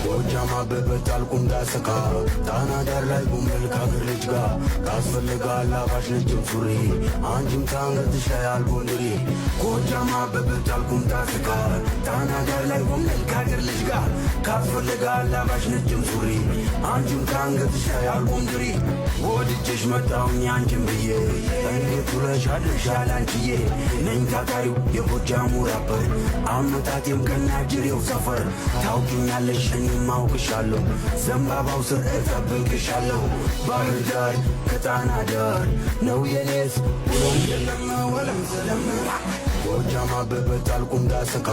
ጎጃም አበበት አልቁም ዳሰካ ጣና ዳር ላይ ጉምብል ካገር ልጅ ጋር ካስፈልጋል አባሽ ነጭም ሱሪ አንቺም ታንገትሽ ላይ አልቦንድሪ ጎጃም አበበት አልቁም ዳሰካ ጣና ዳር ላይ ጉምብል ካገር ልጅ ጋር ካስፈልጋል አባሽ ነጭም ሱሪ አንቺም ታንገትሽ ላይ አልቦንድሪ ወድጄሽ መጣሁኝ አንቺም ብዬ እንዴት ውለሽ አድርሻል አንቺዬ ነኝ ታታሪው የጎጃሙ ራፐር አመጣጤም ከናጅሬው ሰፈር ታውቂኛለሽ እኔም አውቅሻለሁ ዘንባባው ስር እጠብቅሻለሁ ባህር ዳር ከጣና ዳር ነው የኔስ ውሎም የለም ወለም ሰለም ጎጃም አበበት አልቁም ዳሰካ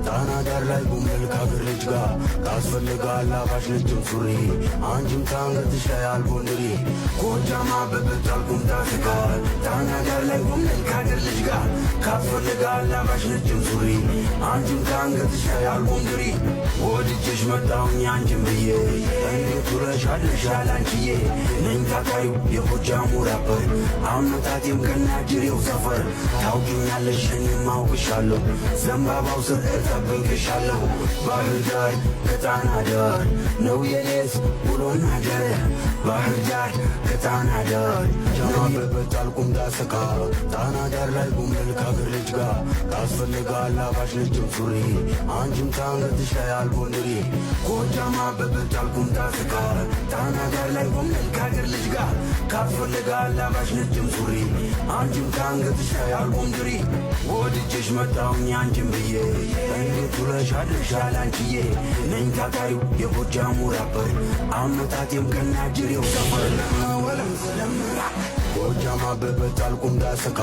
ጣና ዳር ላይ ጉምብል ካገር ልጅ ጋር ካስፈልጋል አባሽ ነጭም ሱሪ አንቺም ታንገትሽ ላይ አልቦንድሪ ጎጃም አበበት አልቁም ዳሰካ ጣና ዳር ላይ ጉምብል ካገር ልጅ ጋር ካስፈልጋል አባሽ ነጭም ሱሪ አንቺም ታንገትሽ ላይ አልቦንድሪ ወድጄሽ መጣሁኝ አንቺም ብዬ እንዴት ውለሽ አድርሻል አንቺዬ ነኝ ታታሪው የጎጃሙ ራፐር አመጣጤም ከናጅሬው ሰፈር ታውቂኛለሽ እኔም አውቅሻለሁ ዘንባባው ስር እጠብቅሻለሁ ባህር ዳር ከጣና ዳር ነው የኔስ ውሎና አዳር ባህር ዳር ከጣና ዳር ጎጃም አበበት አልቁም ዳሰካ ጣና ዳር ላይ ጉምብል ካገር ልጅ ጋር ካስፈልጋል አባሽ ነጭም ሱሪ አንቺም ታንገትሽ ላይ አልቦንድሪ ጎጃም አበበት አልቁም ዳሰካ ጣና ዳር ላይ ጉምብል ካገር ልጅ ጋር ካስፈልጋል አባሽ ነጭም ሱሪ አንቺም ታንገትሽ ላይ አልቦንድሪ ወድጄሽ መጣሁኝ አንቺም ብዬ እንዴት ውለሽ አድርሻል አንቺዬ ነኝ ታታሪው የጎጃሙ ራፐር አመጣጤም ከናጅሬው ሰፈር ወለም ሰለም ጎጃም አበበት አልቁም ዳሰካ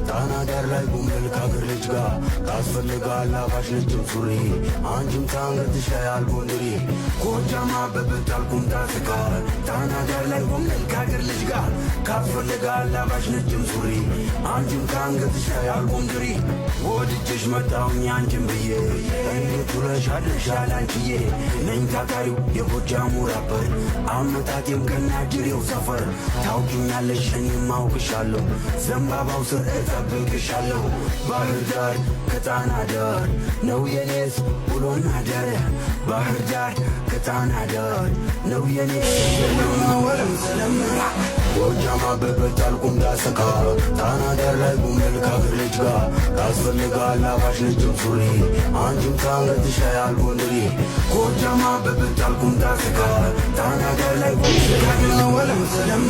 ጣና ዳር ላይ ጉምብል ካገር ልጅ ጋር ካስፈልጋል አባሽ ነጭም ሱሪ አንቺም ታንገትሽ ላይ አልቦንድሪ ጎጃም አበበት አልቁም ዳሰካ ጣና ዳር ላይ ጉምብል ካገር ልጅ ጋር ካስፈልጋል አባሽ ነጭም ሱሪ አንቺም ታንገትሽ ላይ አልቦንድሪ ወድጄሽ መጣሁኝ አንቺም ብዬ እንዴት ውለሽ አድርሻል አንቺዬ ነኝ ታታሪው የጎጃሙ ራፐር አመጣጤም ከናጅሬው ሰፈር ታውቂኛለሽ እኔም አውቅሻለሁ ዘንባባው ስር እጠብቅሻለሁ ባህር ዳር ከጣና ዳር ነው የኔስ ውሎና አዳር ባህር ዳር ከጣና ዳር ነው የኔስ ወለም ሰለም ጎጃም አበበት አልቁም ዳሰካ ጣና ዳር ላይ ጉምብል ካገር ልጅ ጋር ካስፈልጋል አባሽ ነጭም ሱሪ አንቺም ታንገትሽ ላይ አልቦንድሪ ጎጃም አበበት አልቁም ዳሰካ ጣና ዳር ላይ ጉምብል ካገር ወለም ሰለም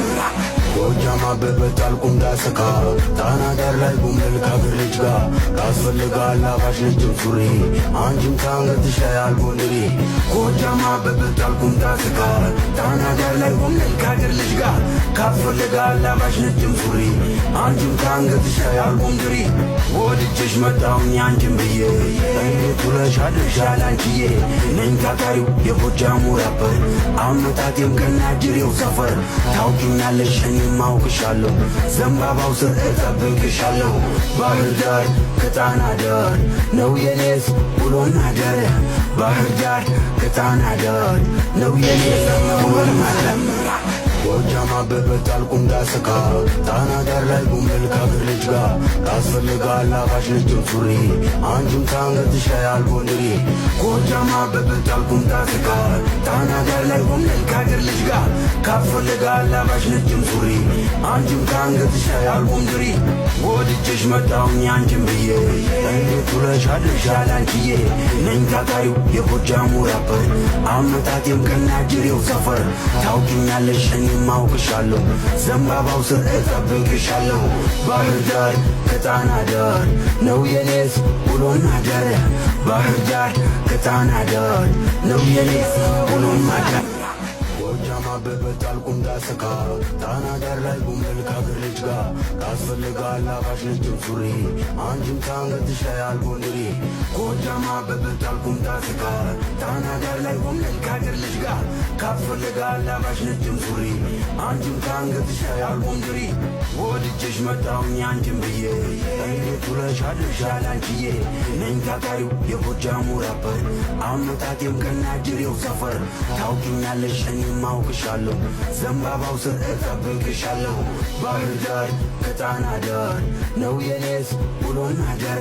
ጎጃም አበበት አልቁም ዳሰካ ጣና ዳር ላይ ጉምብል ካገር ልጅ ጋር ካስፈልጋል አባሽ ነጭም ሱሪ አንቺም ታንገትሽ ላይ አልቦንድሪ ጎጃም አበበት አልቁም ዳሰካ ጣና ዳር ላይ ጉምብል ካገር ልጅ ጋር ካስፈልጋል አባሽ ነጭም ሱሪ አንቺም ታንገትሽ ላይ አልቦንድሪ ወድጄሽ መጣሁኝ አንቺም ብዬ እንዴት ውለሽ አድርሻል አንቺዬ ነኝ ታታሪው የጎጃሙ ራፐር አመጣጤም ከናጅሬው ሰፈር ታውቂኛለሽ እኔም አውቅሻለሁ ዘንባባው ስር እጠብቅሻለሁ ባህር ዳር ከጣና ዳር ነው የኔስ ውሎና አዳር ባህር ዳር ከጣና ዳር ነው የኔስ ውሎና አዳር ጎጃም አበበት አልቁም ዳሰካ ጣና ዳር ላይ ጉምብል ካገር ልጅ ጋር ካስፈልጋል አባሽ ነጭም ሱሪ አንቺም ታንገትሽ ላይ አልቦንድሪ ጎጃም አበበት አልቁም ዳሰካ ጣና ዳር ላይ ጉምብል ካገር ልጅ ጋር ካስፈልጋል አባሽ ነጭም ሱሪ አንቺም ታንገትሽ ላይ አልቦንድሪ ወድጄሽ መጣሁኝ አንቺም ብዬ እንዴት ውለሽ አድርሻል አንቺዬ ነኝ ታታሪው የጎጃሙ ራፐር አመጣጤም ከናጅሬው ሰፈር ታውቂኛለሽ እኔም አውቅሻለሁ ዘንባባው ስር እጠብቅሻለሁ ባህር ዳር ከጣና ዳር ነው የኔስ ውሎና አዳር ባህር ዳር ከጣና ዳር ነው የኔስ ውሎና አዳር ጎጃም አበበት አልቁም ዳሰካ ጣና ዳር ላይ ጉምብል ካገር ልጅ ጋር ካስፈልጋል አባሽ ነጭም ሱሪ አንቺም ታንገትሽ ላይ አልቦንድሪ ጎጃም አበበት አልቁም ዳሰካ ጣና ዳር ላይ ጉምብል ካገር ልጅ ጋር ካስፈልጋል አባሽ ነጭም ሱሪ አንቺም ታንገትሽ ላይ አልቦንድሪ ወድጄሽ መጣሁኝ አንቺም ብዬ እንዴት ውለሽ አድርሻል አንቺዬ ነኝ ታታሪው የጎጃሙ ራፐር አመጣጤም ከናጅሬው ሰፈር ታውቂኛለሽ እኔም አውቅሻለሁ ዘንባባው ስር እጠብቅሻለሁ ባህር ዳር ከጣና ዳር ነው የኔስ ውሎና አዳር